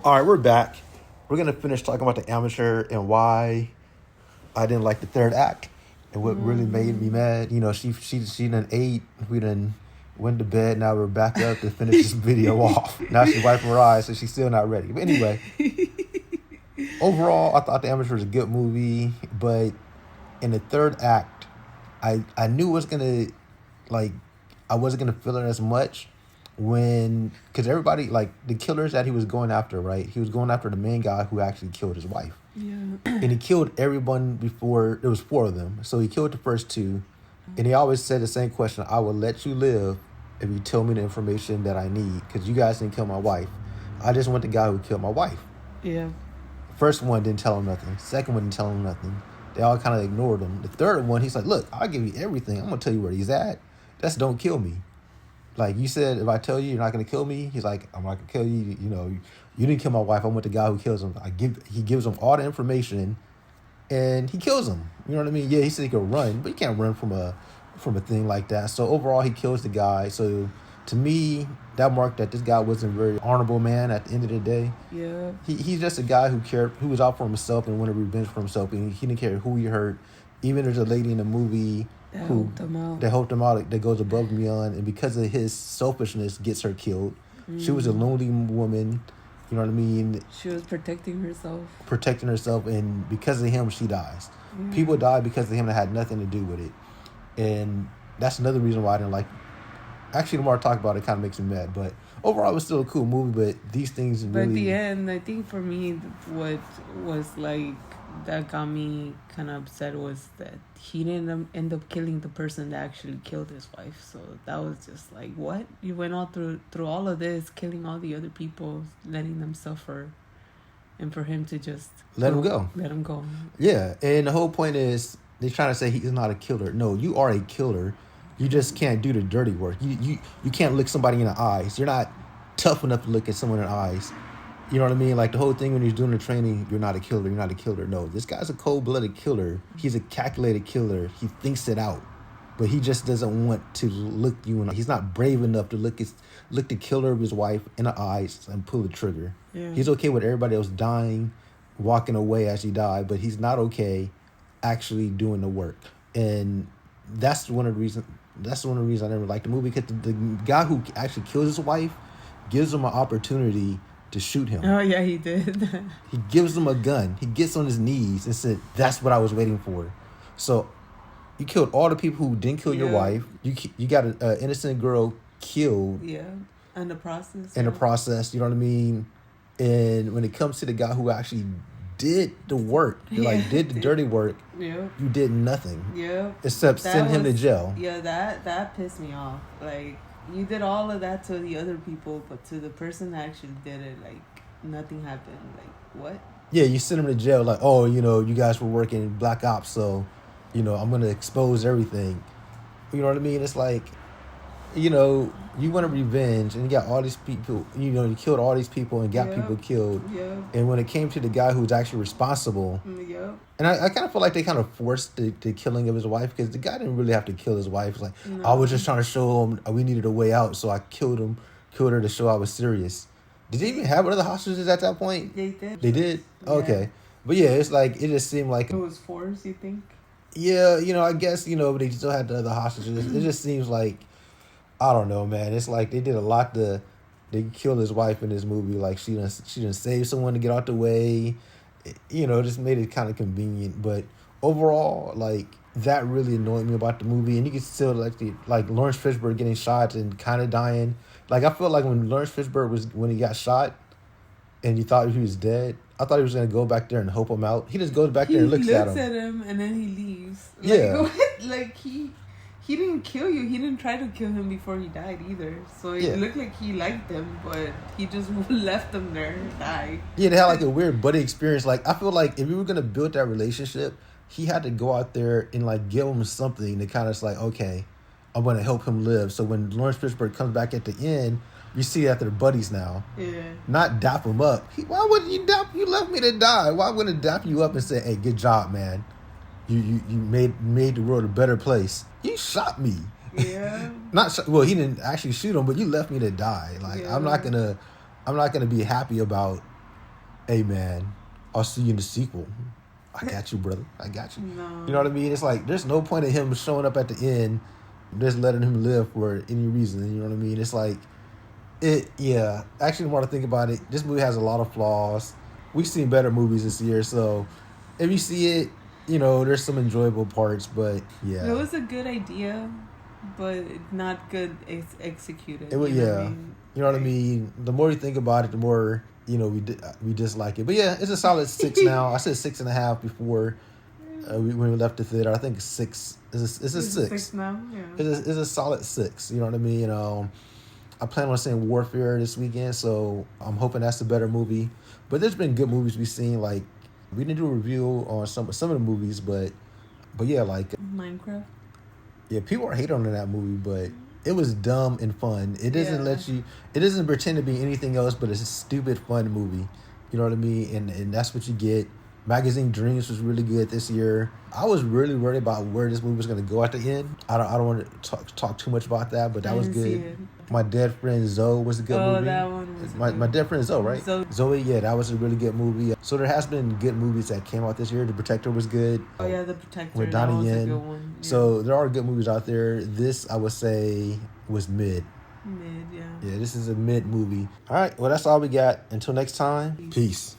All right, we're back. We're gonna finish talking about The Amateur and why I didn't like the third act and what really made me mad. You know, she done ate. We done went to bed. Now we're back up to finish this video off. Now she's wiping her eyes, so she's still not ready. But anyway, overall, I thought The Amateur was a good movie, but in the third act, I knew it was gonna like I wasn't gonna feel it as much because everybody like the killers that he was going after, right? He was going after the main guy who actually killed his wife. Yeah. And he killed everyone before. There was 4 of them, so he killed the first 2, and he always said the same question: "I will let you live if you tell me the information that I need, because you guys didn't kill my wife. I just want the guy who killed my wife." Yeah. First one didn't tell him nothing. Second one didn't tell him nothing. They all kind of ignored him. The third one, he's like, "Look, I'll give you everything. I'm gonna tell you where he's at. That's don't kill me. Like you said, if I tell you, you're not gonna kill me." He's like, "I'm not gonna kill you. You know, you didn't kill my wife. I'm with the guy who kills him." He gives him all the information, and he kills him. You know what I mean? Yeah, he said he could run, but you can't run from a thing like that. So overall, he kills the guy. So to me, that marked that this guy wasn't a very honorable man at the end of the day. Yeah. He's just a guy who was out for himself and wanted revenge for himself, and he didn't care who he hurt. Even there's a lady in the movie That who helped him out. that helped him out, that goes above and beyond, and because of his selfishness, gets her killed. She was a lonely woman, you know what I mean, She was protecting herself. protecting herself, and because of him, she dies. Yeah. People die because of him that had nothing to do with it, and that's another reason why I didn't like. Actually, the more I talk about it, it kind of makes me mad. But overall, it was still a cool movie. But these things But at really. the end, I think for me, what was like that got me kind of upset was that he didn't end up killing the person that actually killed his wife. So that was just like, what? You went all through all of this, killing all the other people, letting them suffer, and for him to just Let him go. Let him go. Yeah, and the whole point is they're trying to say he's not a killer. No, you are a killer. You just can't do the dirty work. You can't look somebody in the eyes. You're not tough enough to look at someone in the eyes. You know what I mean? Like the whole thing when he's doing the training, you're not a killer. You're not a killer. No, this guy's a cold-blooded killer. He's a calculated killer. He thinks it out, but he just doesn't want to look you in. He's not brave enough to look the killer of his wife in the eyes and pull the trigger. Yeah. He's okay with everybody else dying, walking away as he died, but he's not okay actually doing the work. And that's one of the reasons. That's one of the reasons I never liked the movie, because the guy who actually kills his wife gives him an opportunity to shoot him. Oh yeah, he did. He gives him a gun. He gets on his knees and said, "That's what I was waiting for." So you killed all the people who didn't kill your Yeah. wife. You got an innocent girl killed Yeah, and the process. in the process. You know what I mean? And when it comes to the guy who actually did the work, did the dirty work, Yeah. you did nothing Yeah. except send him to jail. Yeah, that pissed me off. Like, you did all of that to the other people, but to the person that actually did it, like, nothing happened. Like, what? Yeah, you send him to jail like, "Oh, you know, you guys were working black ops, so, you know, I'm going to expose everything." You know what I mean? It's like, you know, you want to revenge, and you got all these people, you know, you killed all these people and got Yeah. people killed. Yeah. And when it came to the guy who was actually responsible, Yeah. and I kind of feel like they kind of forced the killing of his wife, because the guy didn't really have to kill his wife. It's like, No. I was just trying to show him we needed a way out, so I killed her to show I was serious. Did they even have other hostages at that point? They did. They did? Yeah. Okay. But yeah, it's like, it just seemed like, It was forced, you think? yeah, you know, I guess, you know, but they still had the other hostages. It just seems like, I don't know, man. It's like they did a lot they killed his wife in this movie. Like she done save someone to get out the way. You know, just made it kind of convenient. But overall, like, that really annoyed me about the movie. And you could still like Lawrence Fishburne getting shot and kind of dying. Like, I felt like when Lawrence Fishburne when he got shot and you thought he was dead, I thought he was gonna go back there and help him out. He just goes back there and looks at him. And then he leaves. Yeah. Like he didn't kill you. He didn't try to kill him before he died either. So it Yeah. looked like he liked him, but he just left him there and died. Yeah, they had like a weird buddy experience. Like, I feel like if you were gonna build that relationship, he had to go out there and like give him something to kind of like, okay, I'm gonna help him live. So when Lawrence Fishburne comes back at the end, you see that they're buddies now. Yeah. Not dap him up. Why would you dap? You left me to die. Why wouldn't dap you up and say, "Hey, good job, man. You made the world a better place. You shot me." Yeah. Well, he didn't actually shoot him, but you left me to die. Like, Yeah. I'm not gonna be happy about hey man, I'll see you in the sequel. I got you, brother. I got you. No. You know what I mean? It's like there's no point in him showing up at the end, just letting him live for any reason. You know what I mean? It's like it. Yeah. Actually, the more I think about it, this movie has a lot of flaws. We've seen better movies this year, so if you see it, you know there's some enjoyable parts, but yeah, It was a good idea, but not good executed. it was you know what I yeah. mean? You know what I mean? The more you think about it, the more we dislike it. But yeah, it's a solid 6 now. I said 6.5 before when we left the theater. I think 6. It's a Is it 6. 6 now? Yeah. It's a solid 6. You know what I mean? I plan on seeing Warfare this weekend, so I'm hoping that's a better movie. But there's been good movies we've seen. Like we didn't do a review on some of the movies, but yeah, like Minecraft. yeah, people are hating on that movie, but it was dumb and fun. It doesn't Yeah. it doesn't pretend to be anything else, but it's a stupid fun movie. You know what I mean? And that's what you get. Magazine Dreams was really good this year. I was really worried about where this movie was going to go at the end. I don't want to talk too much about that, but that I was didn't see good. it. My Dead Friend Zoe was a good movie. Oh, that one was My Dead Friend Zoe, right? Zoe. Yeah, that was a really good movie. So there has been good movies that came out this year. The Protector was good. Oh yeah, The Protector. With That Donnie was a Yen. good one. Yeah. So there are good movies out there. This, I would say, was mid. Mid, yeah. Yeah, this is a mid movie. All right, well, that's all we got. Until next time, peace.